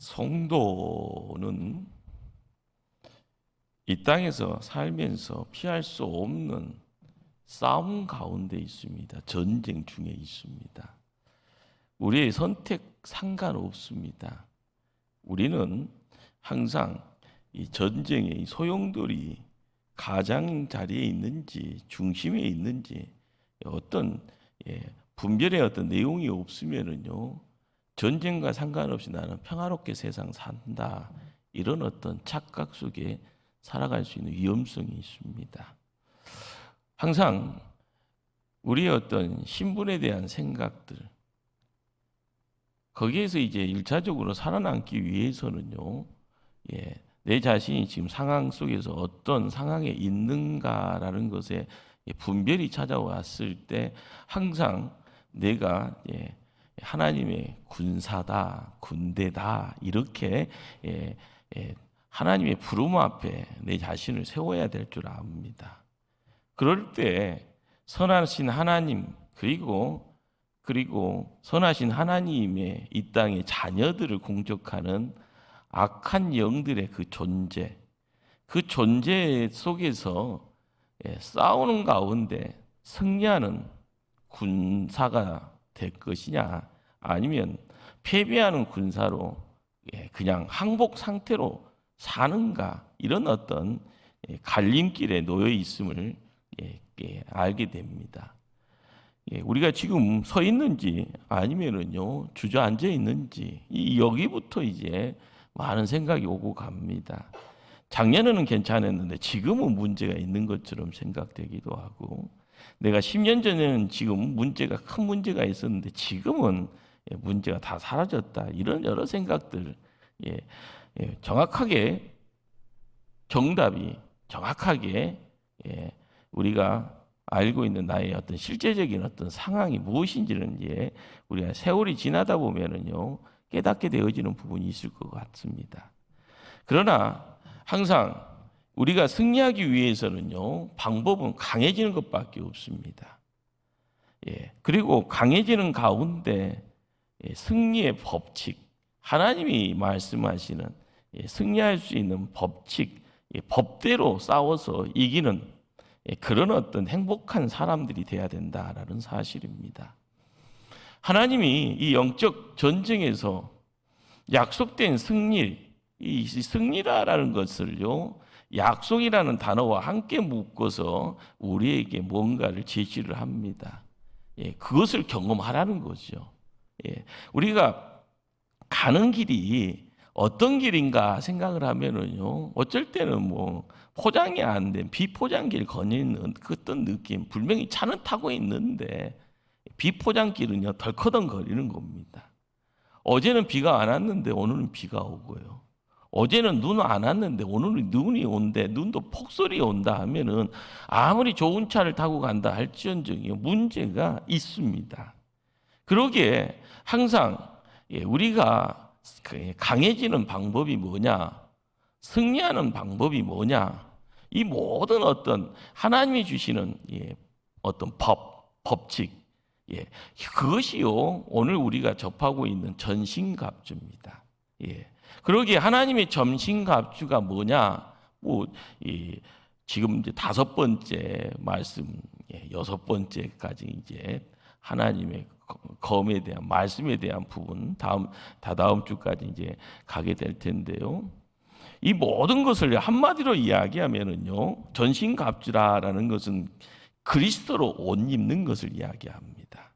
성도는 이 땅에서 살면서 피할 수 없는 싸움 가운데 있습니다. 전쟁 중에 있습니다. 우리의 선택 상관없습니다. 우리는 항상 이 전쟁의 이 소용돌이 가장 자리에 있는지 중심에 있는지 어떤 분별의 어떤 내용이 없으면은요, 전쟁과 상관없이 나는 평화롭게 세상 산다, 이런 어떤 착각 속에 살아갈 수 있는 위험성이 있습니다. 항상 우리의 어떤 신분에 대한 생각들, 거기에서 이제 1차적으로 살아남기 위해서는요, 내 자신이 지금 상황 속에서 어떤 상황에 있는가라는 것에 분별이 찾아왔을 때 항상 내가 하나님의 군사다, 군대다, 이렇게 하나님의 부름 앞에 내 자신을 세워야 될 줄 압니다. 그럴 때 선하신 하나님, 그리고 선하신 하나님의 이 땅의 자녀들을 공격하는 악한 영들의 그 존재 속에서 싸우는 가운데 승리하는 군사가 될 것이냐, 아니면 패배하는 군사로 그냥 항복 상태로 사는가, 이런 어떤 갈림길에 놓여 있음을 알게 됩니다. 우리가 지금 서 있는지 아니면은요 주저앉아 있는지, 여기부터 이제 많은 생각이 오고 갑니다. 작년에는 괜찮았는데 지금은 문제가 있는 것처럼 생각되기도 하고, 내가 10년 전에는 지금 큰 문제가 있었는데 지금은 문제가 다 사라졌다, 이런 여러 생각들, 정확하게 정답이 정확하게 우리가 알고 있는 나의 어떤 실제적인 어떤 상황이 무엇인지는 우리가 세월이 지나다 보면은요 깨닫게 되어지는 부분이 있을 것 같습니다. 그러나 항상 우리가 승리하기 위해서는요 방법은 강해지는 것밖에 없습니다. 그리고 강해지는 가운데 승리의 법칙, 하나님이 말씀하시는 승리할 수 있는 법칙, 법대로 싸워서 이기는 그런 어떤 행복한 사람들이 돼야 된다라는 사실입니다. 하나님이 이 영적 전쟁에서 약속된 승리, 이 승리라는 것을요 약속이라는 단어와 함께 묶어서 우리에게 뭔가를 제시를 합니다. 그것을 경험하라는 거죠. 우리가 가는 길이 어떤 길인가 생각을 하면은요, 어쩔 때는 포장이 안 된 비포장길 거니는 어떤 느낌, 분명히 차는 타고 있는데 비포장길은요 덜커덩 거리는 겁니다. 어제는 비가 안 왔는데 오늘은 비가 오고요. 어제는 눈 안 왔는데 오늘은 눈이 온대, 눈도 폭설이 온다 하면은 아무리 좋은 차를 타고 간다 할지언정요 문제가 있습니다. 그러기에 항상 우리가 강해지는 방법이 뭐냐, 승리하는 방법이 뭐냐, 이 모든 어떤 하나님이 주시는 어떤 법칙, 그것이요 오늘 우리가 접하고 있는 전신갑주입니다. 그러기에 하나님의 전신갑주가 뭐냐, 지금 이제 5번째 말씀, 6번째까지 이제 하나님의 검에 대한 말씀에 대한 부분, 다다음 주까지 이제 가게 될 텐데요. 이 모든 것을 한마디로 이야기하면은요, 전신갑주라는 것은 그리스도로 옷 입는 것을 이야기합니다.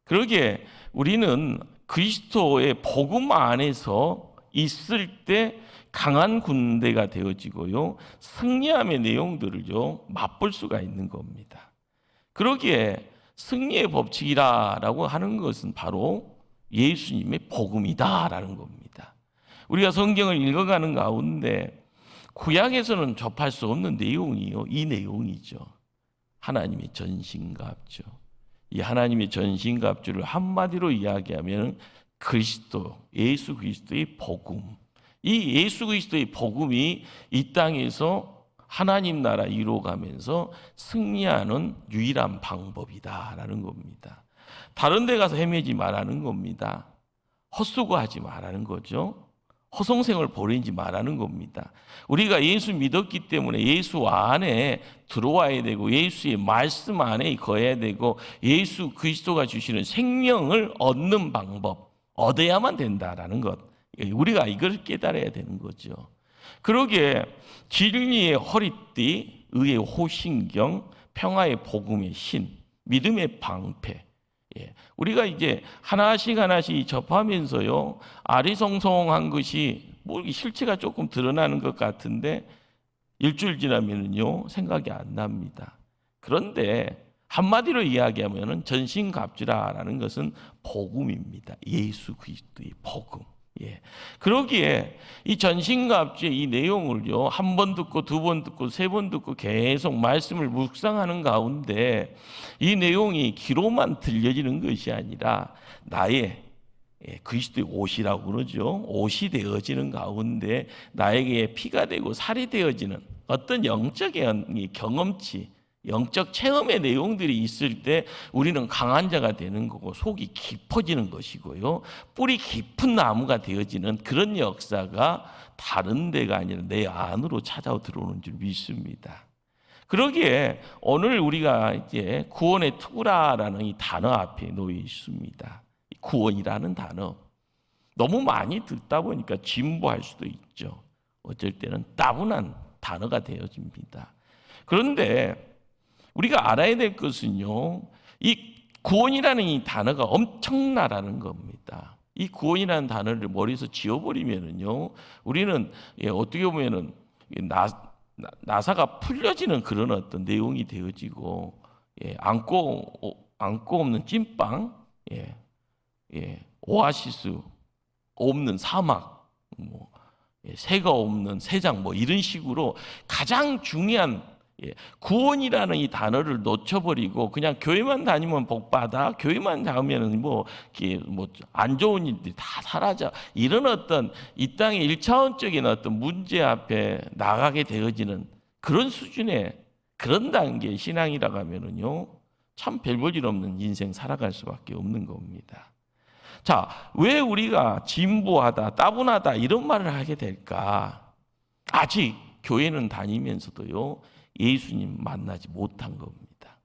그러기에 우리는 그리스도의 복음 안에서 있을 때 강한 군대가 되어지고요, 승리함의 내용들을요 맛볼 수가 있는 겁니다. 그러기에 승리의 법칙이라고 하는 것은 바로 예수님의 복음이다라는 겁니다. 우리가 성경을 읽어가는 가운데 구약에서는 접할 수 없는 내용이요, 이 내용이죠. 하나님의 전신갑주. 이 하나님의 전신갑주를 한마디로 이야기하면 그리스도, 예수 그리스도의 복음. 이 예수 그리스도의 복음이 이 땅에서 하나님 나라 이루어가면서 승리하는 유일한 방법이다라는 겁니다. 다른 데 가서 헤매지 말라는 겁니다. 헛수고하지 말라는 거죠. 허송생을 버리지 말라는 겁니다. 우리가 예수 믿었기 때문에 예수 안에 들어와야 되고 예수의 말씀 안에 거해야 되고 예수 그리스도가 주시는 생명을 얻는 방법, 얻어야만 된다라는 것. 우리가 이걸 깨달아야 되는 거죠. 그러기에 진리의 허리띠, 의의 호신경, 평화의 복음의 신, 믿음의 방패. 우리가 이제 하나씩 하나씩 접하면서요, 아리송송한 것이 뭐 실체가 조금 드러나는 것 같은데 일주일 지나면요 생각이 안 납니다. 그런데 한마디로 이야기하면은 전신갑주라라는 것은 복음입니다. 예수 그리스도의 복음. 그러기에 이 전신갑주의 이 내용을요 한 번 듣고 두 번 듣고 세 번 듣고 계속 말씀을 묵상하는 가운데 이 내용이 귀로만 들려지는 것이 아니라 나의 그리스도의 옷이라고 그러죠. 옷이 되어지는 가운데 나에게 피가 되고 살이 되어지는 어떤 영적인 경험치, 영적 체험의 내용들이 있을 때 우리는 강한 자가 되는 거고 속이 깊어지는 것이고요. 뿌리 깊은 나무가 되어지는 그런 역사가 다른 데가 아니라 내 안으로 찾아와 들어오는 줄 믿습니다. 그러기에 오늘 우리가 이제 구원의 투구라라는 이 단어 앞에 놓여 있습니다. 구원이라는 단어. 너무 많이 듣다 보니까 진부할 수도 있죠. 어쩔 때는 따분한 단어가 되어집니다. 그런데 우리가 알아야 될 것은요, 이 구원이라는 이 단어가 엄청나라는 겁니다. 이 구원이라는 단어를 머리에서 지워버리면은요, 우리는 어떻게 보면은 나사가 풀려지는 그런 어떤 내용이 되어지고, 안고 없는 찐빵, 오아시스 없는 사막, 새가 없는 새장, 이런 식으로 가장 중요한 구원이라는 이 단어를 놓쳐버리고 그냥 교회만 다니면 복받아, 교회만 다니면 안 좋은 일들이 다 사라져, 이런 어떤 이 땅의 일차원적인 어떤 문제 앞에 나가게 되어지는 그런 수준의 그런 단계의 신앙이라고 하면은요 참 별 볼 일 없는 인생 살아갈 수밖에 없는 겁니다. 자, 왜 우리가 진부하다, 따분하다 이런 말을 하게 될까? 아직 교회는 다니면서도요 예수님 만나지 못한 겁니다.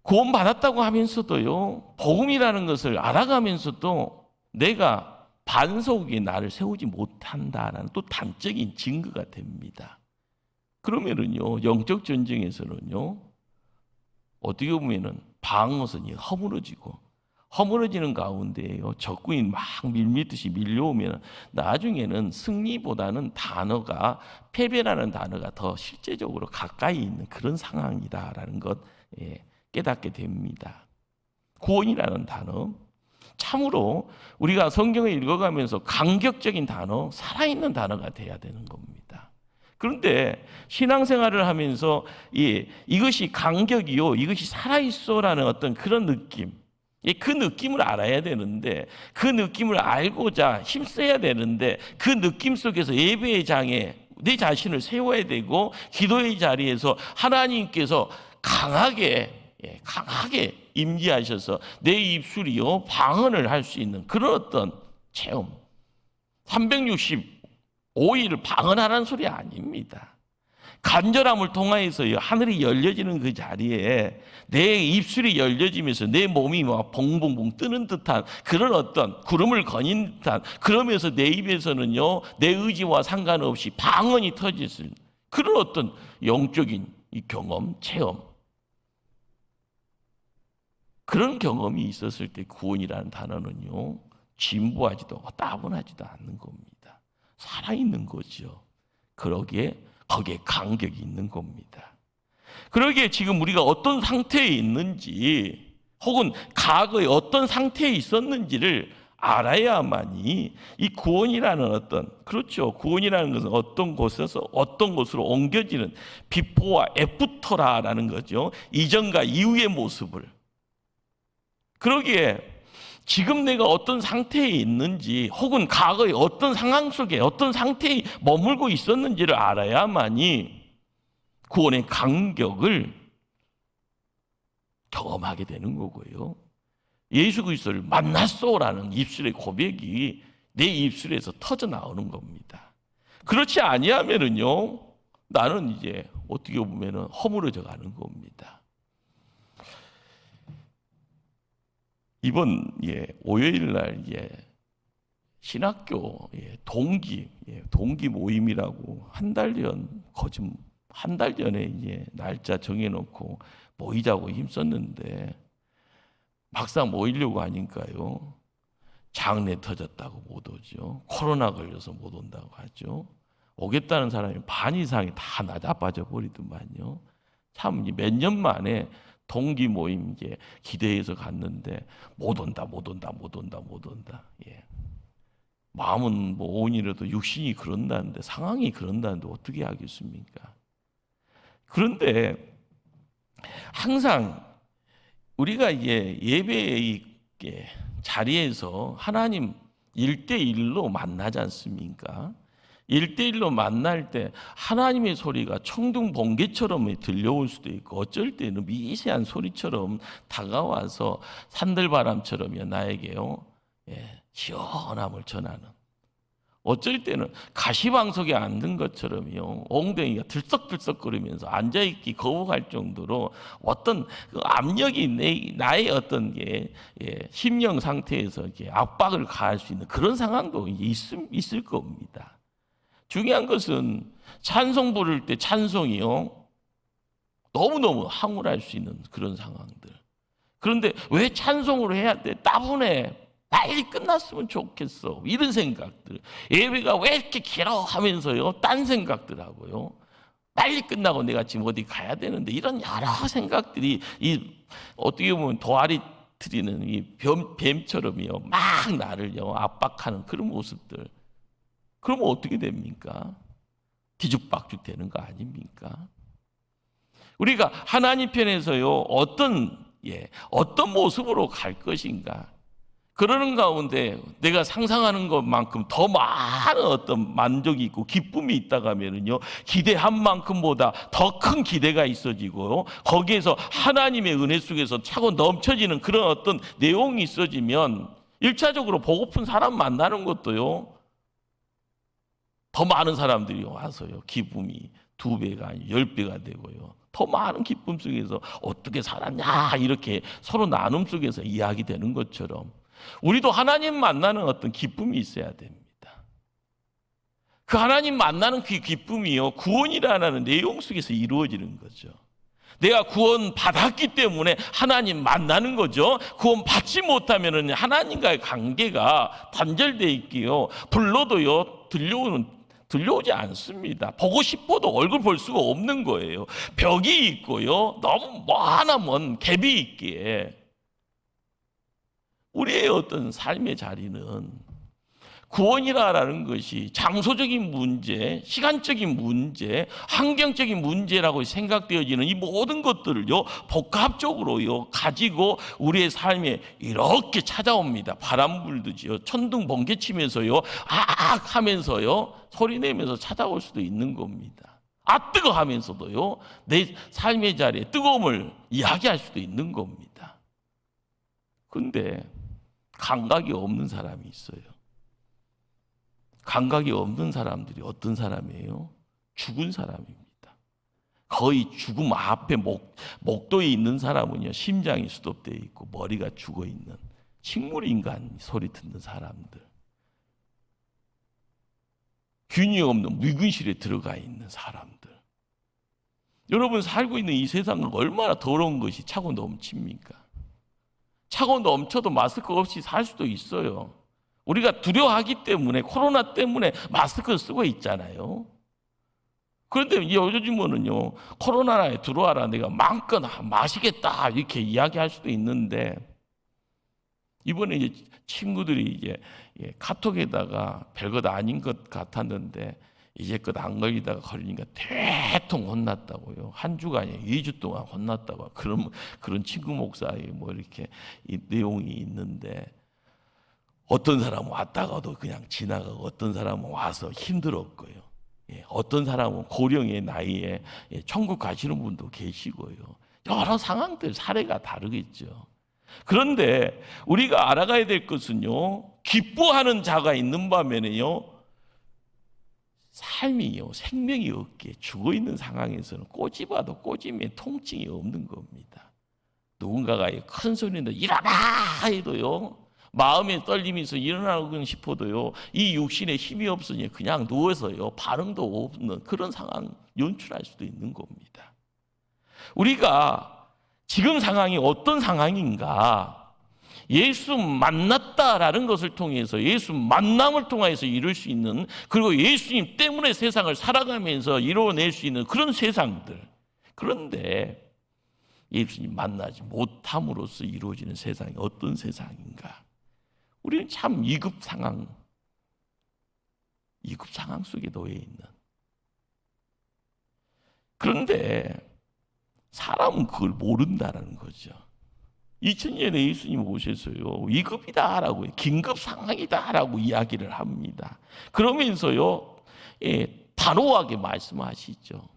구원받았다고 하면서도요 복음이라는 것을 알아가면서도 내가 반석에 나를 세우지 못한다라는 또 단적인 증거가 됩니다. 그러면은요 영적 전쟁에서는요 어떻게 보면은 방어선이 허물어지는 가운데에요 적군이 막 밀미듯이 밀려오면 나중에는 승리보다는 단어가, 패배라는 단어가 더 실제적으로 가까이 있는 그런 상황이다라는 것 깨닫게 됩니다. 구원이라는 단어, 참으로 우리가 성경을 읽어가면서 감격적인 단어, 살아있는 단어가 돼야 되는 겁니다. 그런데 신앙생활을 하면서 이것이 감격이요, 이것이 살아있어라는 어떤 그런 느낌, 그 느낌을 알아야 되는데, 그 느낌을 알고자 힘써야 되는데, 그 느낌 속에서 예배의 장에 내 자신을 세워야 되고, 기도의 자리에서 하나님께서 강하게 임재하셔서 내 입술이요 방언을 할 수 있는 그런 어떤 체험, 365일을 방언하라는 소리 아닙니다. 간절함을 통하여서 하늘이 열려지는 그 자리에 내 입술이 열려지면서 내 몸이 막 봉봉봉 뜨는 듯한 그런 어떤 구름을 거닌 듯한, 그러면서 내 입에서는요 내 의지와 상관없이 방언이 터지는 그런 어떤 영적인 이 경험, 체험, 그런 경험이 있었을 때 구원이라는 단어는요 진부하지도 따분하지도 않는 겁니다. 살아있는 거죠. 그러기에 거기에 간격이 있는 겁니다. 그러기에 지금 우리가 어떤 상태에 있는지, 혹은 과거에 어떤 상태에 있었는지를 알아야만이 이 구원이라는 어떤, 그렇죠, 구원이라는 것은 어떤 곳에서 어떤 곳으로 옮겨지는 비포와 애프터라는 거죠. 이전과 이후의 모습을. 그러기에 지금 내가 어떤 상태에 있는지, 혹은 과거에 어떤 상황 속에 어떤 상태에 머물고 있었는지를 알아야만이 구원의 간격을 경험하게 되는 거고요. 예수 그리스도를 만났소라는 입술의 고백이 내 입술에서 터져 나오는 겁니다. 그렇지 아니하면은요, 나는 이제 어떻게 보면은 허물어져 가는 겁니다. 이번 월요일 날 신학교 동기 모임이라고 한 달 전에 날짜 정해놓고 모이자고 힘썼는데 막상 모이려고 하니까요, 장례 터졌다고 못 오죠. 코로나 걸려서 못 온다고 하죠. 오겠다는 사람이 반 이상이 다 나자빠져 버리더만요. 참 몇 년 만에 동기 모임 기대해서 갔는데 못 온다. 마음은 뭐 오은이라도 육신이 그런다는데, 상황이 그런다는데 어떻게 하겠습니까? 그런데 항상 우리가 예배의 자리에서 하나님 1대1로 만나지 않습니까? 1대1로 만날 때 하나님의 소리가 청둥 번개처럼 들려올 수도 있고, 어쩔 때는 미세한 소리처럼 다가와서 산들바람처럼 나에게요 시원함을 전하는, 어쩔 때는 가시방석에 앉은 것처럼요 엉덩이가 들썩들썩거리면서 앉아있기 거부할 정도로 어떤 그 압력이 나의 어떤 심령 상태에서 압박을 가할 수 있는 그런 상황도 있을 겁니다. 중요한 것은 찬송 부를 때 찬송이요 너무너무 황홀할 수 있는 그런 상황들. 그런데 왜 찬송으로 해야 돼? 따분해. 빨리 끝났으면 좋겠어. 이런 생각들. 예배가 왜 이렇게 길어 하면서요 딴 생각들 하고요, 빨리 끝나고 내가 지금 어디 가야 되는데, 이런 여러 생각들이 어떻게 보면 도아리 트리는 뱀처럼요 막 나를요 압박하는 그런 모습들. 그러면 어떻게 됩니까? 뒤죽박죽 되는 거 아닙니까? 우리가 하나님 편에서요 어떤 모습으로 갈 것인가, 그러는 가운데 내가 상상하는 것만큼 더 많은 어떤 만족이 있고 기쁨이 있다가 하면은요, 기대한 만큼보다 더 큰 기대가 있어지고요, 거기에서 하나님의 은혜 속에서 차고 넘쳐지는 그런 어떤 내용이 있어지면 1차적으로 보고픈 사람 만나는 것도요 더 많은 사람들이 와서요 기쁨이 2배가 아니고 10배가 되고요, 더 많은 기쁨 속에서 어떻게 살았냐 이렇게 서로 나눔 속에서 이야기되는 것처럼 우리도 하나님 만나는 어떤 기쁨이 있어야 됩니다. 그 하나님 만나는 그 기쁨이요 구원이라는 내용 속에서 이루어지는 거죠. 내가 구원 받았기 때문에 하나님 만나는 거죠. 구원 받지 못하면 하나님과의 관계가 단절되어 있기요, 불러도요 들려오지 않습니다. 보고 싶어도 얼굴 볼 수가 없는 거예요. 벽이 있고요, 너무 하나면 갭이 있기에 우리의 어떤 삶의 자리는 구원이라는 것이 장소적인 문제, 시간적인 문제, 환경적인 문제라고 생각되어지는 이 모든 것들을요 복합적으로요 가지고 우리의 삶에 이렇게 찾아옵니다. 바람 불듯이요, 천둥 번개 치면서요, 아악 하면서요 소리 내면서 찾아올 수도 있는 겁니다. 아 뜨거 하면서도요 내 삶의 자리에 뜨거움을 이야기할 수도 있는 겁니다. 그런데 감각이 없는 사람이 있어요. 감각이 없는 사람들이 어떤 사람이에요? 죽은 사람입니다. 거의 죽음 앞에 목도에 있는 사람은요 심장이 수독되어 있고 머리가 죽어 있는 식물인간 소리 듣는 사람들, 균이 없는 묵은실에 들어가 있는 사람들. 여러분 살고 있는 이 세상은 얼마나 더러운 것이 차고 넘칩니까? 차고 넘쳐도 마스크 없이 살 수도 있어요. 우리가 두려워하기 때문에, 코로나 때문에 마스크를 쓰고 있잖아요. 그런데 요즘은요 코로나에 들어와라 내가 마음껏 마시겠다 이렇게 이야기할 수도 있는데, 이번에 이제 친구들이 카톡에다가 별것 아닌 것 같았는데 이제껏 안 걸리다가 걸리니까 대통 혼났다고요. 한 주가 아니라 2주 동안 혼났다고. 그런 친구 목사의 이렇게 이 내용이 있는데, 어떤 사람은 왔다가도 그냥 지나가고, 어떤 사람은 와서 힘들었고요. 어떤 사람은 고령의 나이에 천국 가시는 분도 계시고요. 여러 상황들 사례가 다르겠죠. 그런데 우리가 알아가야 될 것은요, 기뻐하는 자가 있는 반면에요, 삶이요, 생명이 없게 죽어 있는 상황에서는 꼬집어도 꼬집에 통증이 없는 겁니다. 누군가가 큰 소리로 일어나 해도요, 마음의 떨림이 있어 일어나고 싶어도요, 이 육신에 힘이 없으니 그냥 누워서요, 반응도 없는 그런 상황 연출할 수도 있는 겁니다. 우리가 지금 상황이 어떤 상황인가, 예수 만났다라는 것을 통해서, 예수 만남을 통해서 이룰 수 있는, 그리고 예수님 때문에 세상을 살아가면서 이루어낼 수 있는 그런 세상들. 그런데 예수님 만나지 못함으로써 이루어지는 세상이 어떤 세상인가? 우리는 참 위급 상황 속에 놓여 있는. 그런데 사람은 그걸 모른다는 거죠. 2000년에 예수님 오셔서요, 위급이다라고, 긴급 상황이다라고 이야기를 합니다. 그러면서요, 단호하게 말씀하시죠.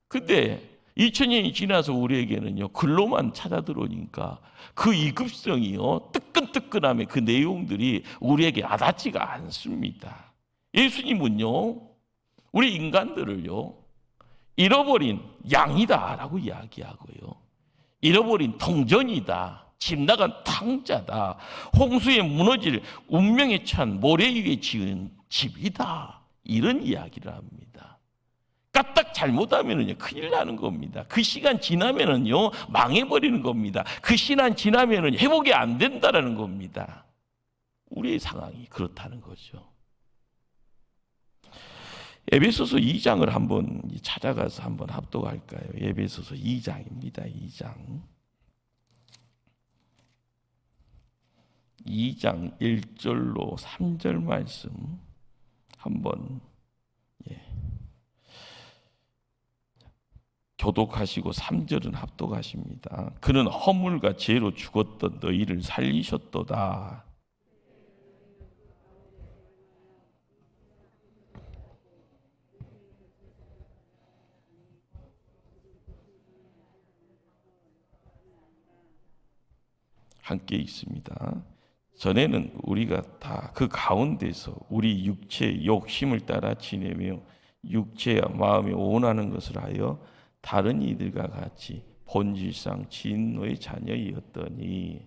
근데 2000년이 지나서 우리에게는요, 글로만 찾아 들어오니까 그 위급성이요, 뜨끈뜨끈함의 그 내용들이 우리에게 와닿지가 않습니다. 예수님은요, 우리 인간들을요, 잃어버린 양이다라고 이야기하고요, 잃어버린 동전이다, 집 나간 탕자다, 홍수에 무너질 운명에 찬 모래 위에 지은 집이다, 이런 이야기를 합니다. 까딱 잘못하면은요, 큰일 나는 겁니다. 그 시간 지나면은요, 망해버리는 겁니다. 그 시간 지나면은 회복이 안 된다라는 겁니다. 우리의 상황이 그렇다는 거죠. 에베소서 2장을 한번 찾아가서 한번 합독할까요? 에베소서 2장입니다. 2장 1절로 3절 말씀 한번 교독하시고 3절은 합독하십니다. 그는 허물과 죄로 죽었던 너희를 살리셨도다. 함께 있습니다. 전에는 우리가 다 그 가운데서 우리 육체의 욕심을 따라 지내며 육체와 마음이 원하는 것을 하여 다른 이들과 같이 본질상 진노의 자녀이었더니,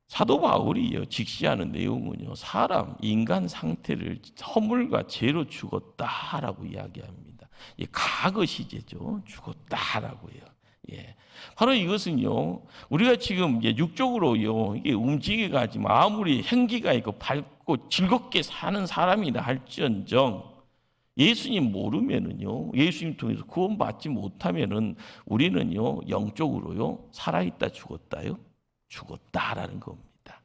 사도 바울이요 직시하는 내용은요, 사람 인간 상태를 허물과 죄로 죽었다라고 이야기합니다. 과거 시제죠. 죽었다라고요. 바로 이것은요, 우리가 지금 육적으로요, 이게 움직여가지고 아무리 행기가 있고 밝고 즐겁게 사는 사람이라 할지언정, 예수님 모르면은요, 예수님 통해서 구원받지 못하면은 우리는요, 영적으로요, 살아있다 죽었다요? 죽었다라는 겁니다.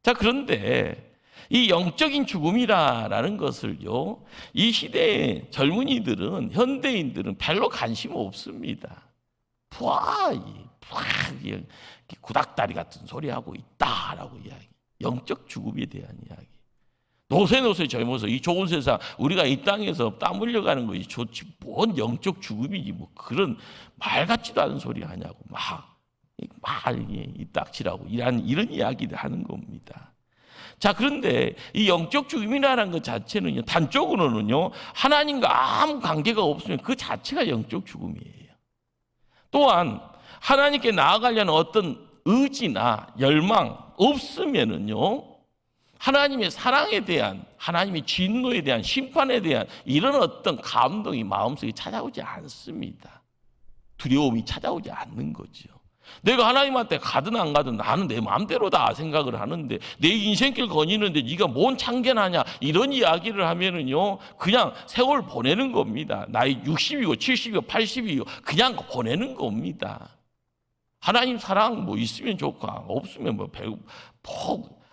자, 그런데 이 영적인 죽음이라는 것을요, 이 시대의 젊은이들은, 현대인들은 별로 관심 없습니다. 구닥다리 같은 소리 하고 있다라고 이야기. 영적 죽음에 대한 이야기. 노세 젊어서 이 좋은 세상, 우리가 이 땅에서 땀 흘려가는 것이 좋지, 뭔 영적 죽음이지, 뭐 그런 말 같지도 않은 소리 하냐고 이 딱지라고 이런 이야기를 하는 겁니다. 자, 그런데 이 영적 죽음이라는 것 자체는요, 단적으로는요, 하나님과 아무 관계가 없으면 그 자체가 영적 죽음이에요. 또한 하나님께 나아가려는 어떤 의지나 열망 없으면은요, 하나님의 사랑에 대한, 하나님의 진노에 대한, 심판에 대한 이런 어떤 감동이 마음속에 찾아오지 않습니다. 두려움이 찾아오지 않는 거죠. 내가 하나님한테 가든 안 가든 나는 내 마음대로다 생각을 하는데, 내 인생길 거니는데 네가 뭔 참견하냐, 이런 이야기를 하면은요, 그냥 세월 보내는 겁니다. 나이 60이고 70이고 80이고 그냥 보내는 겁니다. 하나님 사랑 뭐 있으면 좋고 없으면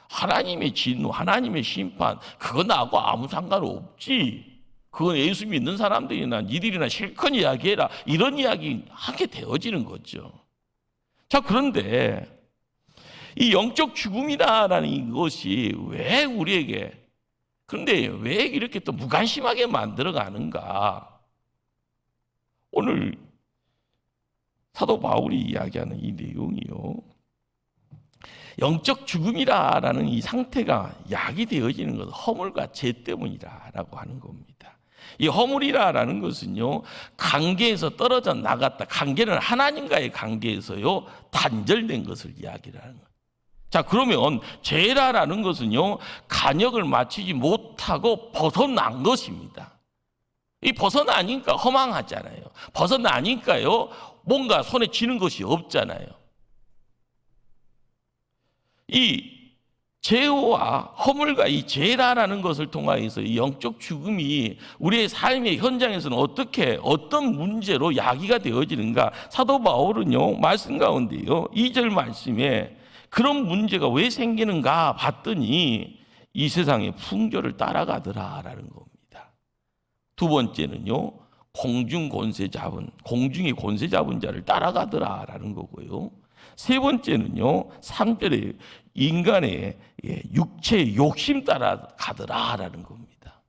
하나님의 진노, 하나님의 심판, 그거 나하고 아무 상관없지. 그건 예수 믿는 사람들이나 니들이나 실컷 이야기해라, 이런 이야기 하게 되어지는 거죠. 자, 그런데 이 영적 죽음이다라는 것이 왜 우리에게, 그런데 왜 이렇게 또 무관심하게 만들어가는가? 오늘 사도 바울이 이야기하는 이 내용이요, 영적 죽음이라는 이 상태가 약이 되어지는 것은 허물과 죄 때문이라고 하는 겁니다. 이 허물이라는 것은요, 관계에서 떨어져 나갔다, 관계는 하나님과의 관계에서요 단절된 것을 이야기를 하는 거예요. 자, 그러면 죄라는 것은요, 간역을 맞추지 못하고 벗어난 것입니다. 이 벗어나니까 허망하잖아요. 벗어나니까요 뭔가 손에 쥐는 것이 없잖아요. 이 죄와 허물과 이 죄라는 것을 통하여서 이 영적 죽음이 우리의 삶의 현장에서는 어떤 문제로 야기가 되어지는가? 사도 바울은요 말씀 가운데요 2절 말씀에 그런 문제가 왜 생기는가 봤더니 이 세상의 풍조를 따라가더라라는 겁니다. 두 번째는요, 공중의 권세 잡은 자를 따라가더라라는 거고요. 세 번째는요, 3절에 인간의 육체의 욕심 따라가더라라는 겁니다.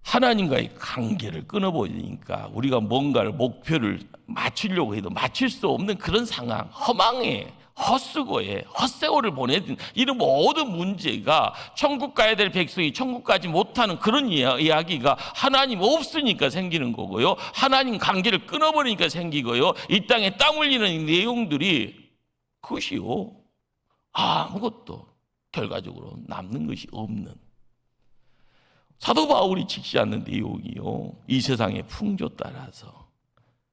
하나님과의 관계를 끊어버리니까 우리가 뭔가를 목표를 맞추려고 해도 맞출 수 없는 그런 상황, 허망에 헛수고에 헛세월을 보내든 이런 모든 문제가 천국 가야 될 백성이 천국 가지 못하는 그런 이야기가 하나님 없으니까 생기는 거고요, 하나님 관계를 끊어버리니까 생기고요, 이 땅에 땀 흘리는 내용들이 그것이요 아무것도 결과적으로 남는 것이 없는, 사도 바울이 직시하는 내용이요 이 세상의 풍조 따라서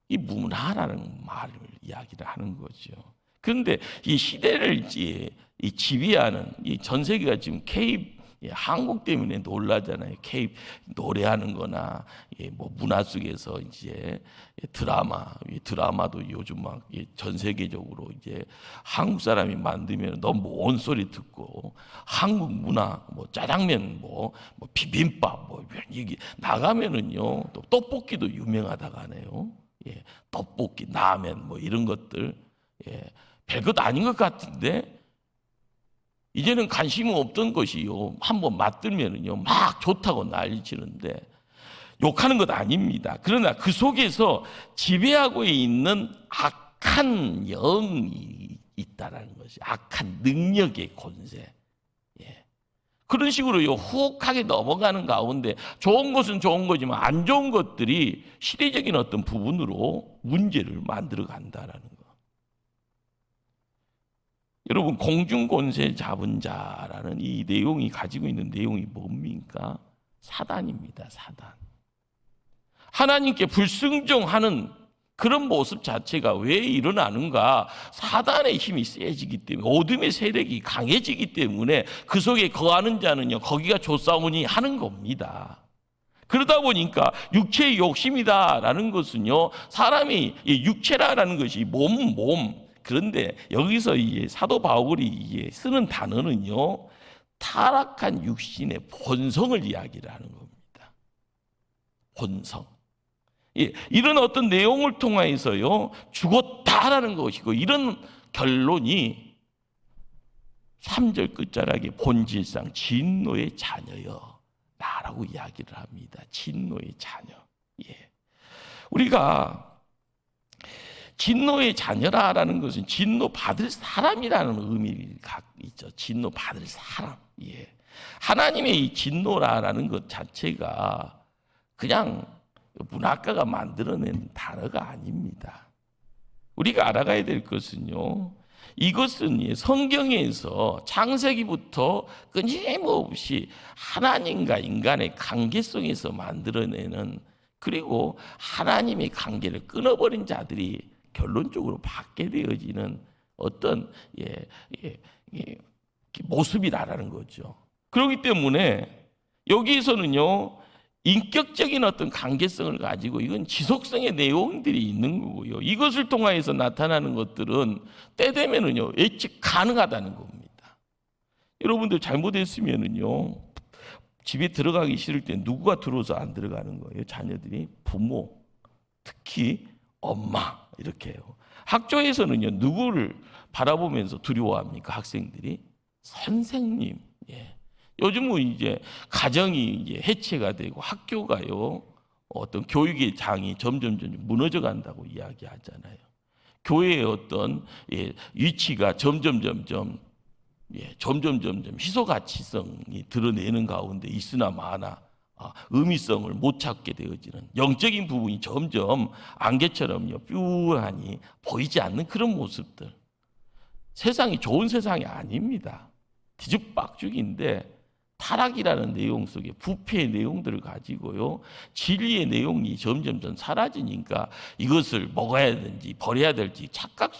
이 문화라는 말을 이야기를 하는 거죠. 그런데 이 시대를 이 지배하는 이 전 세계가 지금 K 한국 때문에 놀라잖아요. K 노래하는 거나 뭐 문화 속에서 이제 드라마도 요즘 막 전 세계적으로 이제 한국 사람이 만들면 너무 온 소리 듣고 한국 문화 뭐 짜장면 뭐 비빔밥 뭐 얘기 나가면은요 또 떡볶이도 유명하다고 하네요. 떡볶이, 라면 뭐 이런 것들 별것 아닌 것 같은데 이제는 관심이 없던 것이요 한번 맛들면은요 막 좋다고 난리치는데 욕하는 것 아닙니다. 그러나 그 속에서 지배하고 있는 악한 영이 있다라는 것이, 악한 능력의 권세. 그런 식으로요 후하게 넘어가는 가운데 좋은 것은 좋은 거지만 안 좋은 것들이 시대적인 어떤 부분으로 문제를 만들어 간다라는 거. 여러분, 공중 권세 잡은 자라는 이 내용이 가지고 있는 내용이 뭡니까? 사단입니다. 사단. 하나님께 불순종하는 그런 모습 자체가 왜 일어나는가? 사단의 힘이 세지기 때문에, 어둠의 세력이 강해지기 때문에 그 속에 거하는 자는요 거기가 좋사오니 하는 겁니다. 그러다 보니까 육체의 욕심이다라는 것은요 사람이 육체라는 것이 몸 그런데 여기서 이 사도 바울이 쓰는 단어는요 타락한 육신의 본성을 이야기를 하는 겁니다. 본성. 이런 어떤 내용을 통해서요 죽었다라는 것이고, 이런 결론이 3절 끝자락에 본질상 진노의 자녀여 라고 이야기를 합니다. 진노의 자녀. 우리가 진노의 자녀라는 것은 진노 받을 사람이라는 의미가 있죠. 진노 받을 사람. 하나님의 이 진노라는 것 자체가 그냥 문학가가 만들어낸 단어가 아닙니다. 우리가 알아가야 될 것은요, 이것은 성경에서 창세기부터 끊임없이 하나님과 인간의 관계성에서 만들어내는, 그리고 하나님의 관계를 끊어버린 자들이 결론적으로 받게 되어지는 어떤 모습이라는 거죠. 그렇기 때문에 여기에서는요 인격적인 어떤 관계성을 가지고 이건 지속성의 내용들이 있는 거고요, 이것을 통해서 나타나는 것들은 때 되면은요 예측 가능하다는 겁니다. 여러분들 잘못했으면은요 집에 들어가기 싫을 때 누구가 들어서 안 들어가는 거예요? 자녀들이, 부모, 특히 엄마, 이렇게 해요. 학교에서는요 누구를 바라보면서 두려워합니까? 학생들이 선생님. 요즘은 이제 가정이 이제 해체가 되고 학교가요 어떤 교육의 장이 점점 무너져 간다고 이야기하잖아요. 교회의 어떤 위치가 점점 희소 가치성이 드러내는 가운데 있으나 마나 의미성을 못 찾게 되어지는 영적인 부분이 점점 안개처럼요 뾰루하니 보이지 않는 그런 모습들. 세상이 좋은 세상이 아닙니다. 뒤죽박죽인데 타락이라는 내용 속에 부패의 내용들을 가지고요 진리의 내용이 점점 사라지니까 이것을 먹어야 되는지 버려야 될지 착각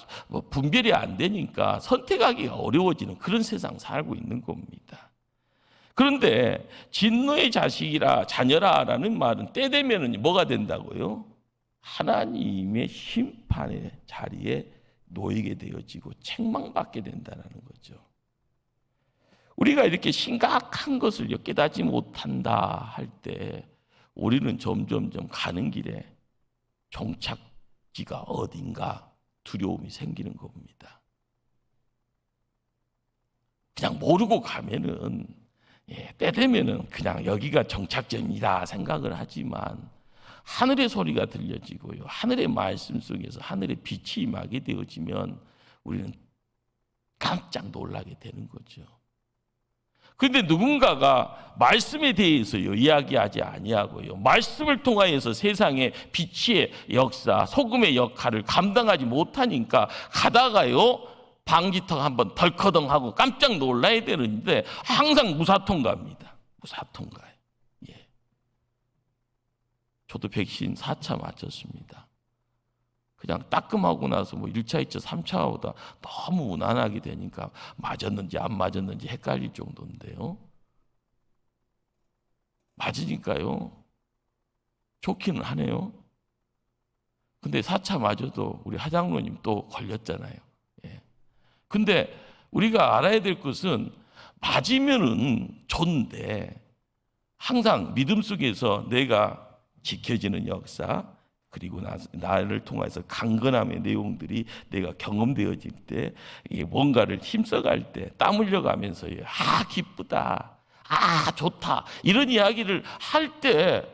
분별이 안 되니까 선택하기가 어려워지는 그런 세상 살고 있는 겁니다. 그런데 진노의 자녀라라는 말은 때 되면은 뭐가 된다고요? 하나님의 심판의 자리에 놓이게 되어지고 책망받게 된다는 거죠. 우리가 이렇게 심각한 것을 깨닫지 못한다 할 때 우리는 점점 가는 길에 종착지가 어딘가 두려움이 생기는 겁니다. 그냥 모르고 가면은 때 되면은 그냥 여기가 정착점이다 생각을 하지만 하늘의 소리가 들려지고요 하늘의 말씀 속에서 하늘의 빛이 임하게 되어지면 우리는 깜짝 놀라게 되는 거죠. 그런데 누군가가 말씀에 대해서요 이야기하지 아니하고요 말씀을 통하여서 세상의 빛의 역사, 소금의 역할을 감당하지 못하니까 가다가요 방지턱 한번 덜커덩하고 깜짝 놀라야 되는데 항상 무사통과입니다. 무사통과예요. 저도 백신 4차 맞췄습니다. 그냥 따끔하고 나서 1차, 2차, 3차보다 너무 무난하게 되니까 맞았는지 안 맞았는지 헷갈릴 정도인데요. 맞으니까요. 좋기는 하네요. 근데 4차 맞아도 우리 하장로님 또 걸렸잖아요. 근데 우리가 알아야 될 것은 맞으면은 좋은데 항상 믿음 속에서 내가 지켜지는 역사 그리고 나를 통해서 강건함의 내용들이 내가 경험되어질 때 뭔가를 힘써갈 때 땀 흘려가면서 기쁘다 좋다 이런 이야기를 할 때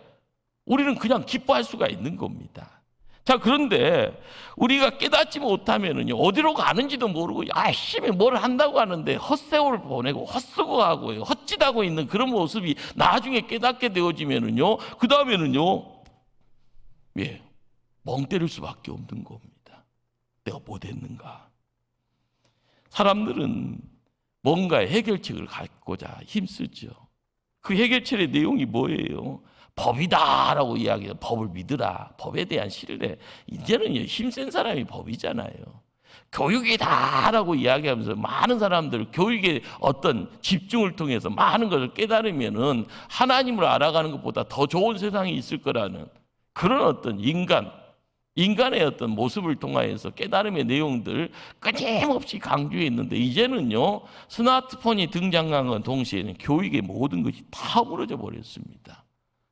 우리는 그냥 기뻐할 수가 있는 겁니다. 자, 그런데 우리가 깨닫지 못하면은요 어디로 가는지도 모르고 열심히 뭘 한다고 하는데 헛세월을 보내고 헛수고하고 헛짓하고 있는 그런 모습이 나중에 깨닫게 되어지면은요 그 다음에는요 멍 때릴 수밖에 없는 겁니다. 내가 못했는가? 사람들은 뭔가의 해결책을 갖고자 힘쓰죠. 그 해결책의 내용이 뭐예요? 법이다라고 이야기해요. 법을 믿으라. 법에 대한 신뢰. 이제는 힘센 사람이 법이잖아요. 교육이다라고 이야기하면서 많은 사람들 교육의 어떤 집중을 통해서 많은 것을 깨달으면은 하나님을 알아가는 것보다 더 좋은 세상이 있을 거라는 그런 어떤 인간의 어떤 모습을 통하여서 깨달음의 내용들 끊임없이 강조했는데 이제는요 스마트폰이 등장한 동시에는 교육의 모든 것이 다 무너져 버렸습니다.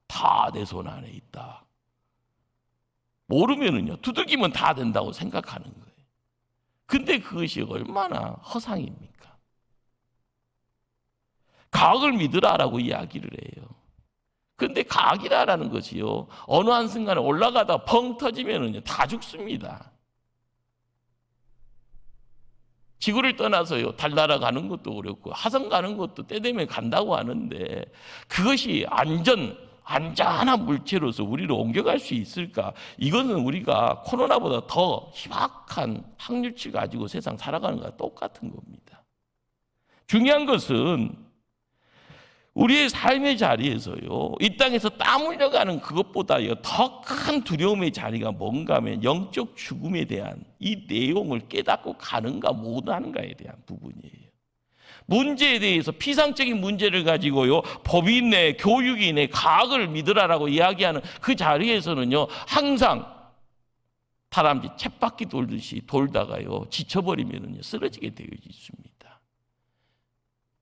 다 내 손 안에 있다. 모르면은요 두들기면 다 된다고 생각하는 거예요. 근데 그것이 얼마나 허상입니까? 과학을 믿으라라고 이야기를 해요. 근데 과학이라는 것이요 어느 한순간에 올라가다 펑 터지면은요 다 죽습니다. 지구를 떠나서요 달 날아가는 것도 어렵고 화성 가는 것도 때 되면 간다고 하는데 그것이 안전한 물체로서 우리를 옮겨갈 수 있을까? 이거는 우리가 코로나보다 더 희박한 확률치 가지고 세상 살아가는 것과 똑같은 겁니다. 중요한 것은 우리의 삶의 자리에서요 이 땅에서 땀 흘려가는 그것보다요 더 큰 두려움의 자리가 뭔가 하면 영적 죽음에 대한 이 내용을 깨닫고 가는가 못하는가에 대한 부분이에요. 문제에 대해서 피상적인 문제를 가지고요 법이네 교육이네 과학을 믿으라라고 이야기하는 그 자리에서는요 항상 다람쥐 쳇바퀴 돌듯이 돌다가요 지쳐버리면은요 쓰러지게 되어 있습니다.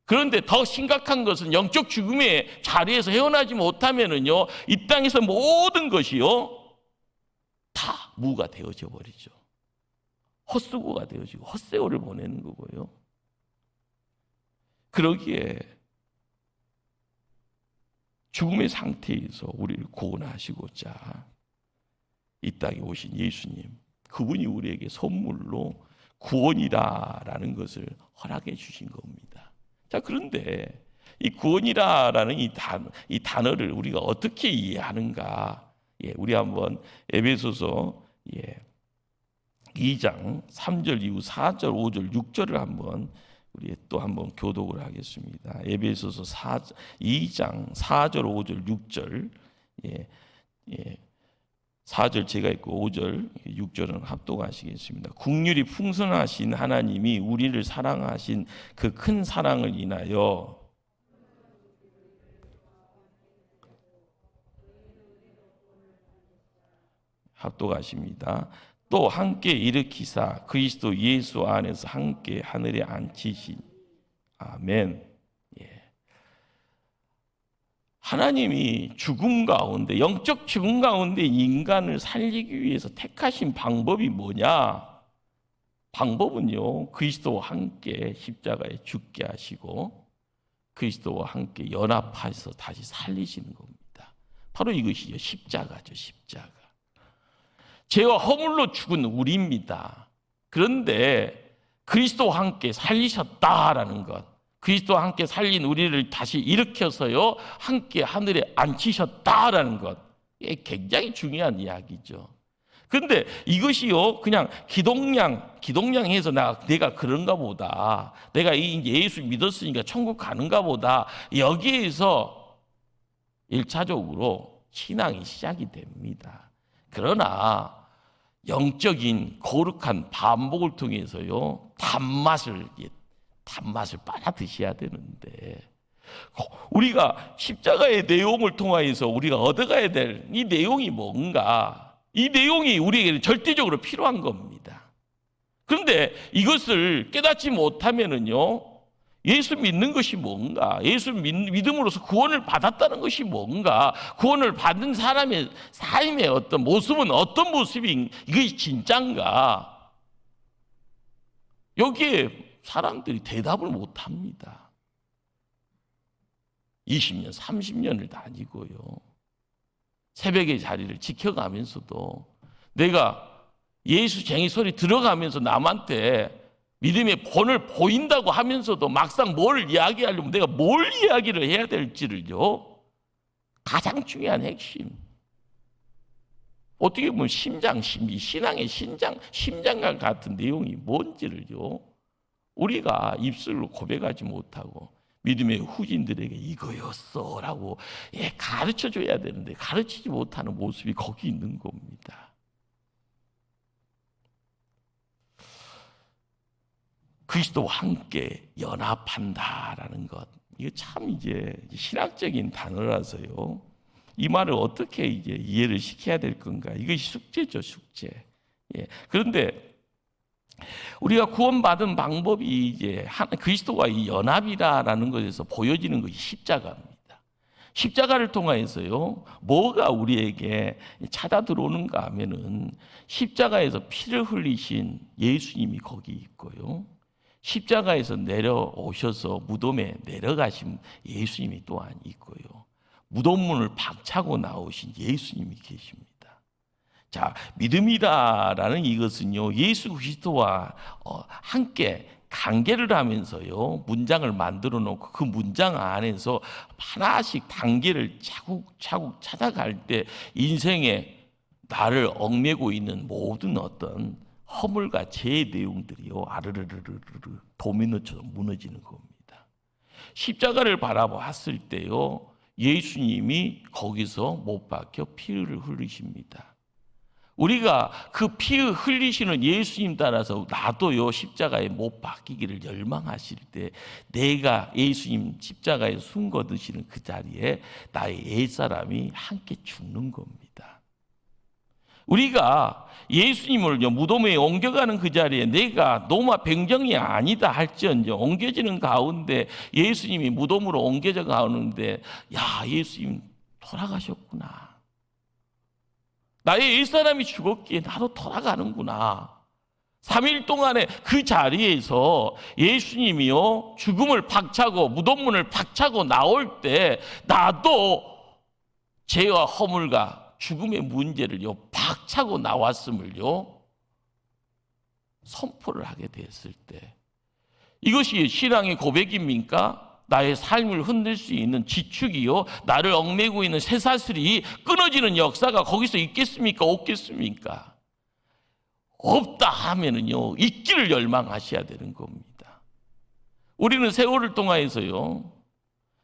그런데 더 심각한 것은 영적 죽음의 자리에서 헤어나지 못하면은요 이 땅에서 모든 것이요 다 무가 되어져 버리죠. 헛수고가 되어지고 헛세월을 보내는 거고요. 그러기에 죽음의 상태에서 우리를 구원하시고자 이 땅에 오신 예수님, 그분이 우리에게 선물로 구원이라는 것을 허락해 주신 겁니다. 자, 그런데 이 구원이라는 이 단어를 우리가 어떻게 이해하는가? 우리 한번 에베소서 2장 3절 이후 4절, 5절, 6절을 한번 우리 또 한번 교독을 하겠습니다. 에베소서 2장 4절, 5절, 6절. 4절 제가 있고 5절, 6절은 합독하시겠습니다. 국률이 풍성하신 하나님이 우리를 사랑하신 그 큰 사랑을 인하여 합독하십니다. 또 함께 일으키사 그리스도 예수 안에서 함께 하늘에 앉히신. 아멘. 하나님이 죽음 가운데, 영적 죽음 가운데 인간을 살리기 위해서 택하신 방법이 뭐냐? 방법은요, 그리스도와 함께 십자가에 죽게 하시고 그리스도와 함께 연합해서 다시 살리시는 겁니다. 바로 이것이요, 십자가죠. 십자가. 죄와 허물로 죽은 우리입니다. 그런데 그리스도와 함께 살리셨다라는 것, 그리스도와 함께 살린 우리를 다시 일으켜서요, 함께 하늘에 앉히셨다라는 것, 이게 굉장히 중요한 이야기죠. 그런데 이것이요, 그냥 기동량해서 내가 그런가 보다, 내가 이 예수 믿었으니까 천국 가는가 보다, 여기에서 1차적으로 신앙이 시작이 됩니다. 그러나 영적인 거룩한 반복을 통해서요, 단맛을 빨아 드셔야 되는데, 우리가 십자가의 내용을 통하여서 우리가 얻어가야 될 이 내용이 뭔가, 이 내용이 우리에게 절대적으로 필요한 겁니다. 그런데 이것을 깨닫지 못하면은요, 예수 믿는 것이 뭔가, 예수 믿음으로써 구원을 받았다는 것이 뭔가, 구원을 받은 사람의 삶의 어떤 모습은 어떤 모습이, 이것이 진짠가, 여기에 사람들이 대답을 못합니다. 20년, 30년을 다니고요, 새벽의 자리를 지켜가면서도 내가 예수 쟁이 소리 들어가면서 남한테 믿음의 본을 보인다고 하면서도 막상 뭘 이야기하려면 내가 뭘 이야기를 해야 될지를요, 가장 중요한 핵심, 어떻게 보면 신앙의 심장과 같은 내용이 뭔지를요, 우리가 입술로 고백하지 못하고 믿음의 후진들에게 이거였어라고 가르쳐줘야 되는데 가르치지 못하는 모습이 거기 있는 겁니다. 그리스도와 함께 연합한다라는 것, 이거 참 이제 신학적인 단어라서요, 이 말을 어떻게 이제 이해를 시켜야 될 건가, 이것이 숙제죠, 숙제. 그런데 우리가 구원받은 방법이 이제 그리스도와의 연합이라는 것에서 보여지는 것이 십자가입니다. 십자가를 통해서요, 뭐가 우리에게 찾아 들어오는가 하면은 십자가에서 피를 흘리신 예수님이 거기 있고요, 십자가에서 내려오셔서 무덤에 내려가신 예수님이 또한 있고요, 무덤문을 박차고 나오신 예수님이 계십니다. 자, 믿음이다라는 이것은요, 예수 그리스도와 함께 관계를 하면서요, 문장을 만들어 놓고 그 문장 안에서 하나씩 단계를 차곡차곡 찾아갈 때 인생에 나를 얽매고 있는 모든 어떤 허물과 죄의 내용들이요, 아르르르르르 도미노처럼 무너지는 겁니다. 십자가를 바라봤을 때요, 예수님이 거기서 못 박혀 피를 흘리십니다. 우리가 그 피 흘리시는 예수님 따라서 나도요, 십자가에 못 박히기를 열망하실 때 내가 예수님 십자가에 숨 거두시는 그 자리에 나의 옛사람이 함께 죽는 겁니다. 우리가 예수님을 무덤에 옮겨가는 그 자리에 내가 노마 병정이 아니다 할지언정 옮겨지는 가운데 예수님이 무덤으로 옮겨져 가는데, 야, 예수님 돌아가셨구나, 나의 옛사람이 죽었기에 나도 돌아가는구나, 3일 동안에 그 자리에서 예수님이요, 죽음을 박차고 무덤문을 박차고 나올 때 나도 죄와 허물과 죽음의 문제를요 박차고 나왔음을요 선포를 하게 됐을 때, 이것이 신앙의 고백입니까? 나의 삶을 흔들 수 있는 지축이요, 나를 얽매고 있는 쇠사슬이 끊어지는 역사가 거기서 있겠습니까? 없겠습니까? 없다 하면은요 있기를 열망하셔야 되는 겁니다. 우리는 세월을 통하여서요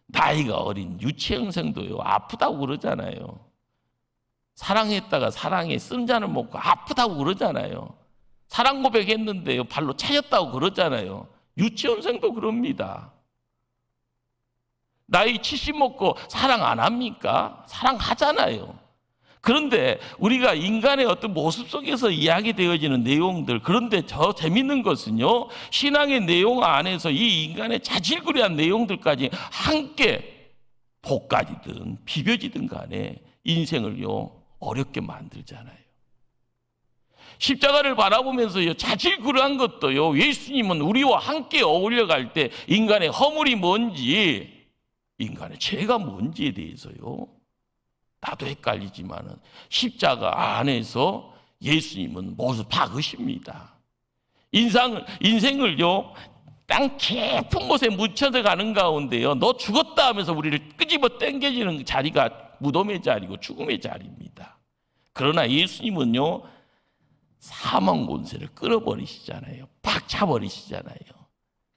나이가 어린 유치원생도요 아프다고 그러잖아요. 사랑했다가 사랑에 쓴잔을 먹고 아프다고 그러잖아요. 사랑 고백했는데요 발로 차였다고 그러잖아요. 유치원생도 그럽니다. 나이 70 먹고 사랑 안 합니까? 사랑하잖아요. 그런데 우리가 인간의 어떤 모습 속에서 이야기되어지는 내용들, 그런데 저 재밌는 것은요 신앙의 내용 안에서 이 인간의 자질구레한 내용들까지 함께 볶아지든 비벼지든 간에 인생을요 어렵게 만들잖아요. 십자가를 바라보면서요 자질구레한 것도요 예수님은 우리와 함께 어울려갈 때 인간의 허물이 뭔지, 인간의 죄가 뭔지에 대해서요 나도 헷갈리지만은 십자가 안에서 예수님은 모두 박으십니다. 인생을요 땅 깊은 곳에 묻혀져 가는 가운데요 너 죽었다 하면서 우리를 끄집어 당겨지는 자리가 무덤의 자리고 죽음의 자리입니다. 그러나 예수님은요 사망 권세를 끌어버리시잖아요. 박차버리시잖아요.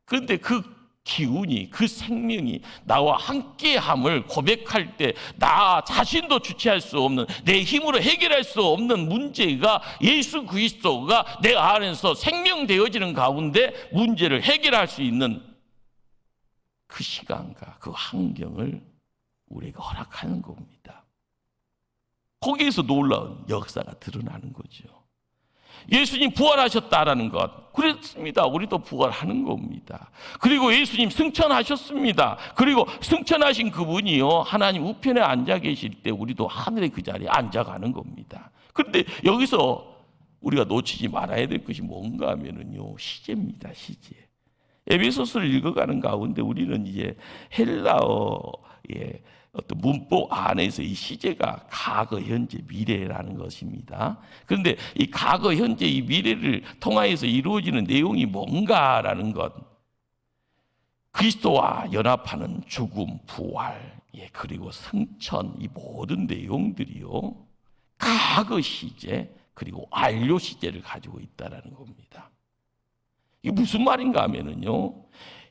그런데 그 기운이, 그 생명이 나와 함께함을 고백할 때 나 자신도 주체할 수 없는, 내 힘으로 해결할 수 없는 문제가 예수 그리스도가 내 안에서 생명되어지는 가운데 문제를 해결할 수 있는 그 시간과 그 환경을 우리가 허락하는 겁니다. 거기에서 놀라운 역사가 드러나는 거죠. 예수님 부활하셨다라는 것, 그렇습니다. 우리도 부활하는 겁니다. 그리고 예수님 승천하셨습니다. 그리고 승천하신 그분이요 하나님 우편에 앉아 계실 때 우리도 하늘의 그 자리에 앉아가는 겁니다. 그런데 여기서 우리가 놓치지 말아야 될 것이 뭔가 하면은요 시제입니다. 시제. 에베소서를 읽어가는 가운데 우리는 이제 헬라어의 어떤 문법 안에서 이 시제가 과거, 현재, 미래라는 것입니다. 그런데 이 과거, 현재, 이 미래를 통하여서 이루어지는 내용이 뭔가라는 것, 그리스도와 연합하는 죽음, 부활, 그리고 승천, 이 모든 내용들이요 과거 시제 그리고 완료 시제를 가지고 있다는 겁니다. 이게 무슨 말인가 하면은요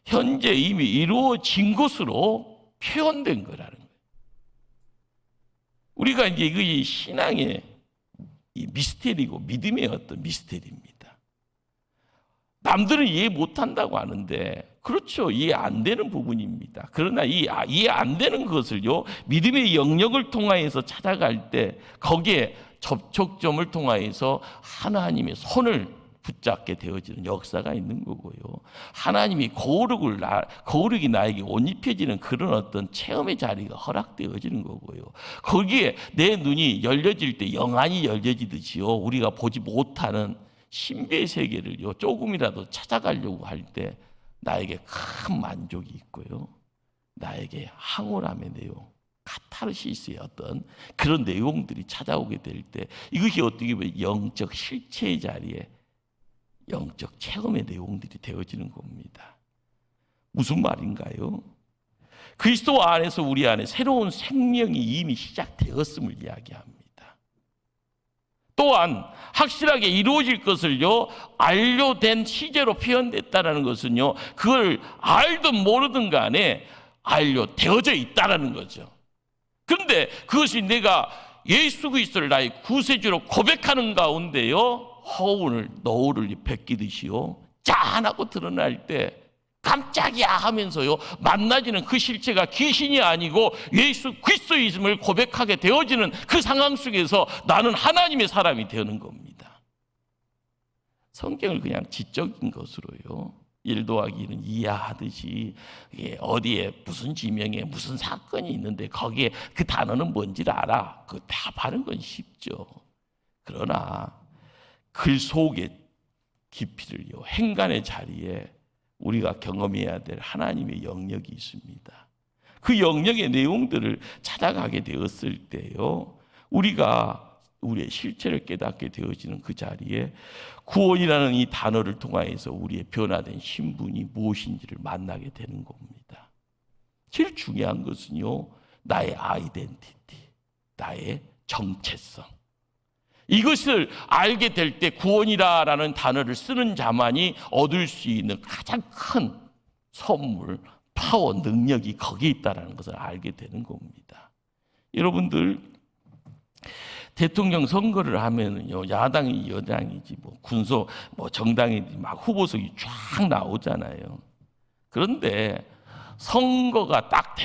현재 이미 이루어진 것으로 표현된 거라는 거예요. 우리가 이제 이것이 신앙의 이 미스테리고 믿음의 어떤 미스테리입니다. 남들은 이해 못한다고 하는데 그렇죠, 이해 안 되는 부분입니다. 그러나 이해 안 되는 것을요 믿음의 영역을 통하여서 찾아갈 때 거기에 접촉점을 통하여서 하나님의 손을 붙잡게 되어지는 역사가 있는 거고요. 하나님이 거룩이 나에게 옷 입혀지는 그런 어떤 체험의 자리가 허락되어지는 거고요. 거기에 내 눈이 열려질 때 영안이 열려지듯이요. 우리가 보지 못하는 신비의 세계를요. 조금이라도 찾아가려고 할 때 나에게 큰 만족이 있고요. 나에게 황홀함의 내용, 카타르시스의 어떤 그런 내용들이 찾아오게 될 때 이것이 어떻게 보면 영적 실체의 자리에 영적 체험의 내용들이 되어지는 겁니다. 무슨 말인가요? 그리스도 안에서 우리 안에 새로운 생명이 이미 시작되었음을 이야기합니다. 또한 확실하게 이루어질 것을요 완료된 시제로 표현됐다는 것은요 그걸 알든 모르든 간에 완료되어져 있다는 거죠. 그런데 그것이 내가 예수 그리스도를 나의 구세주로 고백하는 가운데요 허운을 너울을 베끼듯이요 짠하고 드러날 때 깜짝이야 하면서요 만나지는 그 실체가 귀신이 아니고 예수 그리스도이심을 고백하게 되어지는 그 상황 속에서 나는 하나님의 사람이 되는 겁니다. 성경을 그냥 지적인 것으로요 1 더하기 1은 이해하듯이 어디에 무슨 지명에 무슨 사건이 있는데 거기에 그 단어는 뭔지를 알아, 그거 답하는 건 쉽죠. 그러나 글 속의 깊이를요 행간의 자리에 우리가 경험해야 될 하나님의 영역이 있습니다. 그 영역의 내용들을 찾아가게 되었을 때요, 우리가 우리의 실체를 깨닫게 되어지는 그 자리에 구원이라는 이 단어를 통하여서 우리의 변화된 신분이 무엇인지를 만나게 되는 겁니다. 제일 중요한 것은요, 나의 아이덴티티, 나의 정체성. 이것을 알게 될 때 구원이라는 단어를 쓰는 자만이 얻을 수 있는 가장 큰 선물, 파워, 능력이 거기에 있다는 것을 알게 되는 겁니다. 여러분들, 대통령 선거를 하면은요, 야당이 여당이지 군소 정당이지 막 후보석이 쫙 나오잖아요. 그런데 선거가 딱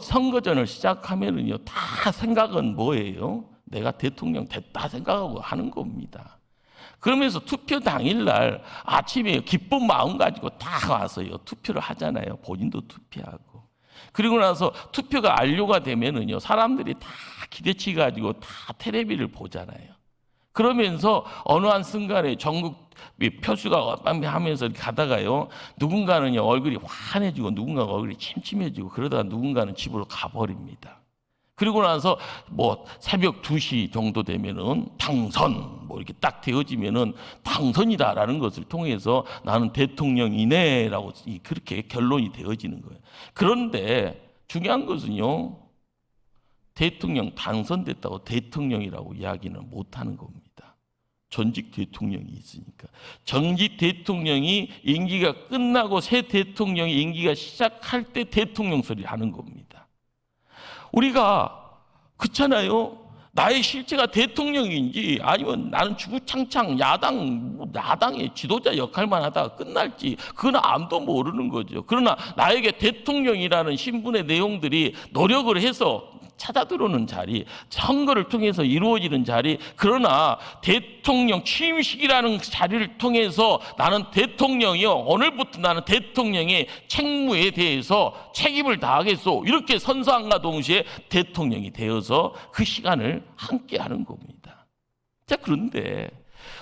선거전을 시작하면은요, 다 생각은 뭐예요? 내가 대통령 됐다 생각하고 하는 겁니다. 그러면서 투표 당일날 아침에 기쁜 마음 가지고 다 와서요, 투표를 하잖아요. 본인도 투표하고. 그리고 나서 투표가 완료가 되면은요, 사람들이 다 기대치 가지고 다 텔레비를 보잖아요. 그러면서 어느 한 순간에 전국 표수가 하면서 가다가요, 누군가는요 얼굴이 환해지고 누군가가 얼굴이 침침해지고 그러다가 누군가는 집으로 가버립니다. 그리고 나서 새벽 2시 정도 되면은 당선 이렇게 딱 되어지면은 당선이다라는 것을 통해서 나는 대통령이네라고 그렇게 결론이 되어지는 거예요. 그런데 중요한 것은요, 대통령 당선됐다고 대통령이라고 이야기는 못하는 겁니다. 전직 대통령이 있으니까. 전직 대통령이 임기가 끝나고 새 대통령이 임기가 시작할 때 대통령 소리를 하는 겁니다. 우리가 그렇잖아요. 나의 실체가 대통령인지 아니면 나는 주구장창 야당의 지도자 역할만 하다가 끝날지 그건 아무도 모르는 거죠. 그러나 나에게 대통령이라는 신분의 내용들이 노력을 해서 찾아 들어오는 자리, 선거를 통해서 이루어지는 자리, 그러나 대통령 취임식이라는 자리를 통해서 나는 대통령이요, 오늘부터 나는 대통령의 책무에 대해서 책임을 다하겠소, 이렇게 선서함과 동시에 대통령이 되어서 그 시간을 함께 하는 겁니다. 자, 그런데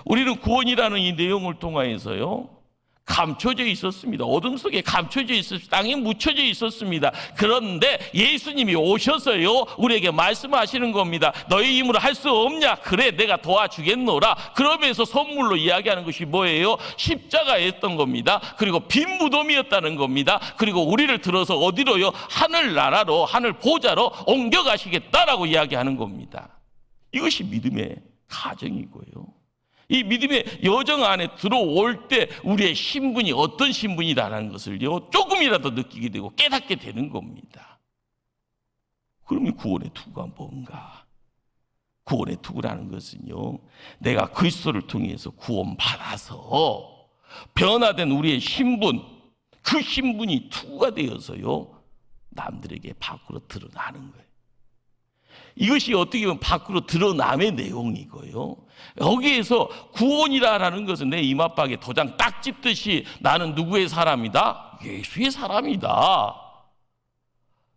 우리는 구원이라는 이 내용을 통하여서요, 감춰져 있었습니다. 어둠 속에 감춰져 있었습니다. 땅에 묻혀져 있었습니다. 그런데 예수님이 오셔서요, 우리에게 말씀하시는 겁니다. 너희 힘으로 할 수 없냐? 그래, 내가 도와주겠노라. 그러면서 선물로 이야기하는 것이 뭐예요? 십자가였던 겁니다. 그리고 빈 무덤이었다는 겁니다. 그리고 우리를 들어서 어디로요? 하늘나라로, 하늘 보좌로 옮겨가시겠다라고 이야기하는 겁니다. 이것이 믿음의 가정이고요, 이 믿음의 여정 안에 들어올 때 우리의 신분이 어떤 신분이라는 것을요, 조금이라도 느끼게 되고 깨닫게 되는 겁니다. 그러면 구원의 투구가 뭔가? 구원의 투구라는 것은요, 내가 그리스도를 통해서 구원받아서 변화된 우리의 신분, 그 신분이 투구가 되어서요, 남들에게 밖으로 드러나는 거예요. 이것이 어떻게 보면 밖으로 드러남의 내용이고요, 여기에서 구원이라는 것은 내 이마박에 도장 딱 찍듯이 나는 누구의 사람이다? 예수의 사람이다.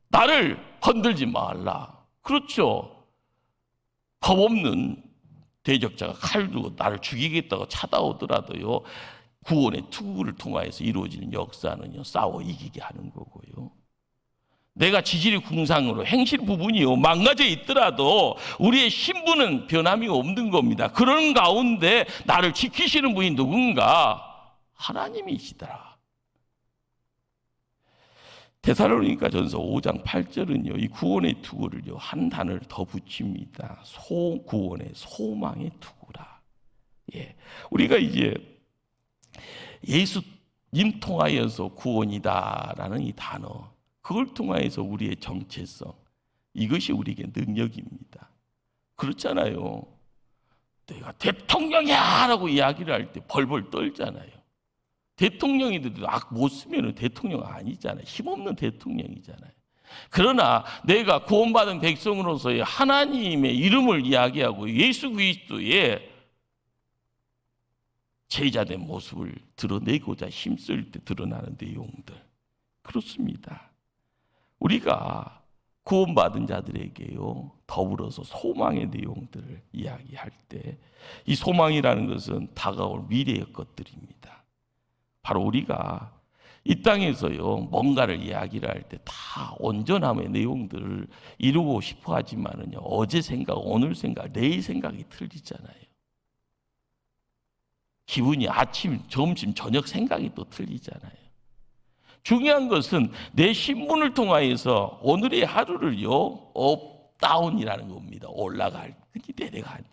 나를 건들지 말라. 그렇죠. 법 없는 대적자가 칼 들고 나를 죽이겠다고 찾아오더라도요, 구원의 투구를 통하여서 이루어지는 역사는요, 싸워 이기게 하는 거고요, 내가 지질이 궁상으로 행실 부분이요 망가져 있더라도 우리의 신분은 변함이 없는 겁니다. 그런 가운데 나를 지키시는 분이 누군가? 하나님이시더라. 데살로니가전서 5장 8절은요, 이 구원의 투구를요, 한 단어를 더 붙입니다. 구원의 소망의 투구라. 예, 우리가 이제 예수님 통하여서 구원이다라는 이 단어, 그걸 통하여서 우리의 정체성, 이것이 우리에게 능력입니다. 그렇잖아요. 내가 대통령이야 라고 이야기를 할 때 벌벌 떨잖아요. 대통령이도 악 못 쓰면 대통령 아니잖아요. 힘없는 대통령이잖아요. 그러나 내가 구원받은 백성으로서의 하나님의 이름을 이야기하고 예수 그리스도의 제자된 모습을 드러내고자 힘쓸 때 드러나는 내용들, 그렇습니다. 우리가 구원받은 자들에게요, 더불어서 소망의 내용들을 이야기할 때 이 소망이라는 것은 다가올 미래의 것들입니다. 바로 우리가 이 땅에서요, 뭔가를 이야기를 할 때 다 온전함의 내용들을 이루고 싶어 하지만은요, 어제 생각, 오늘 생각, 내일 생각이 틀리잖아요. 기분이 아침, 점심, 저녁 생각이 또 틀리잖아요. 중요한 것은 내 신분을 통하여서 오늘의 하루를요, 업다운이라는 겁니다. 올라갈, 내려갈.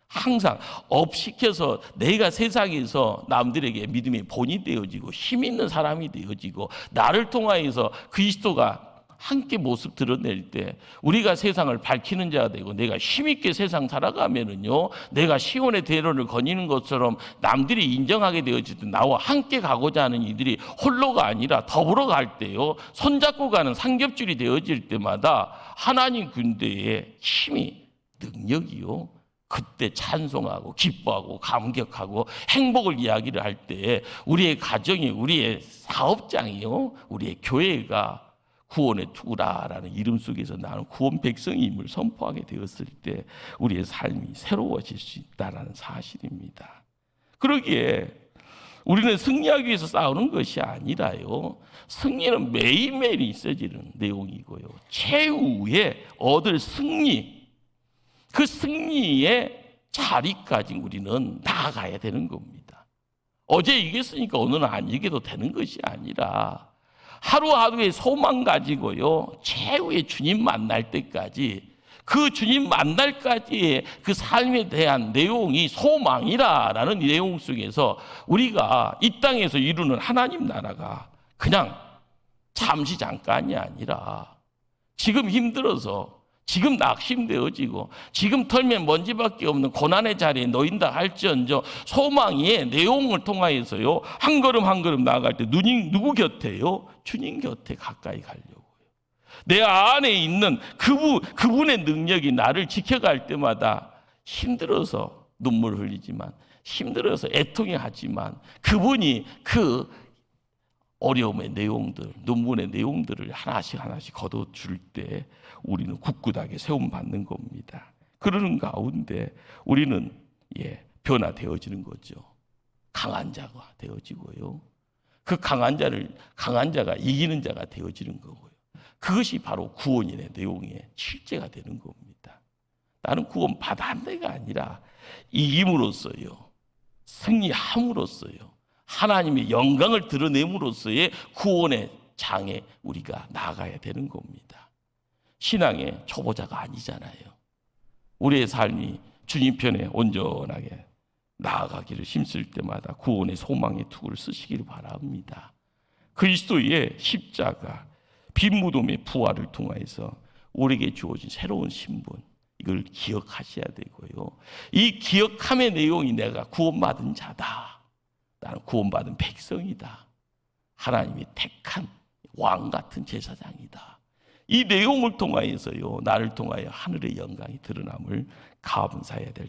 항상 업시켜서 내가 세상에서 남들에게 믿음의 본이 되어지고 힘 있는 사람이 되어지고 나를 통하여서 그리스도가 함께 모습 드러낼 때 우리가 세상을 밝히는 자가 되고 내가 힘있게 세상 살아가면은요, 내가 시온의 대로를 거니는 것처럼 남들이 인정하게 되어질 때 나와 함께 가고자 하는 이들이 홀로가 아니라 더불어 갈 때요, 손잡고 가는 삼겹줄이 되어질 때마다 하나님 군대의 힘이, 능력이요, 그때 찬송하고 기뻐하고 감격하고 행복을 이야기를 할 때 우리의 가정이, 우리의 사업장이요, 우리의 교회가 구원의 투구라라는 이름 속에서 나는 구원 백성임을 선포하게 되었을 때 우리의 삶이 새로워질 수 있다는 사실입니다. 그러기에 우리는 승리하기 위해서 싸우는 것이 아니라요, 승리는 매일매일 있어지는 내용이고요, 최후에 얻을 승리, 그 승리의 자리까지 우리는 나아가야 되는 겁니다. 어제 이겼으니까 오늘은 안 이겨도 되는 것이 아니라 하루하루의 소망 가지고요, 최후의 주님 만날 때까지, 그 주님 만날까지의 그 삶에 대한 내용이 소망이라는 내용 속에서 우리가 이 땅에서 이루는 하나님 나라가 그냥 잠시 잠깐이 아니라 지금 힘들어서, 지금 낙심되어지고 지금 털면 먼지밖에 없는 고난의 자리에 놓인다 할지언정 소망의 내용을 통하여서요, 한 걸음 한 걸음 나아갈 때 누구 곁에요? 주님 곁에 가까이 가려고요. 내 안에 있는 그분의 능력이 나를 지켜갈 때마다 힘들어서 눈물을 흘리지만, 힘들어서 애통해 하지만 그분이 그 어려움의 내용들, 눈물의 내용들을 하나씩 하나씩 거둬줄 때 우리는 굳굳하게 세움받는 겁니다. 그러는 가운데 우리는 변화되어지는 거죠. 강한 자가 되어지고요, 그 강한 자가 이기는 자가 되어지는 거고요. 그것이 바로 구원인의 내용의 실제가 되는 겁니다. 나는 구원 받은 데가 아니라 이김으로써요, 승리함으로써요, 하나님의 영광을 드러냄으로써의 구원의 장에 우리가 나아가야 되는 겁니다. 신앙의 초보자가 아니잖아요. 우리의 삶이 주님 편에 온전하게 나아가기를 힘쓸 때마다 구원의 소망의 투구를 쓰시기를 바랍니다. 그리스도의 십자가, 빈 무덤의 부활을 통해서 우리에게 주어진 새로운 신분, 이걸 기억하셔야 되고요, 이 기억함의 내용이 내가 구원받은 자다, 나는 구원받은 백성이다, 하나님이 택한 왕 같은 제사장이다, 이 내용을 통하여서요, 나를 통하여 하늘의 영광이 드러남을 감사해야 될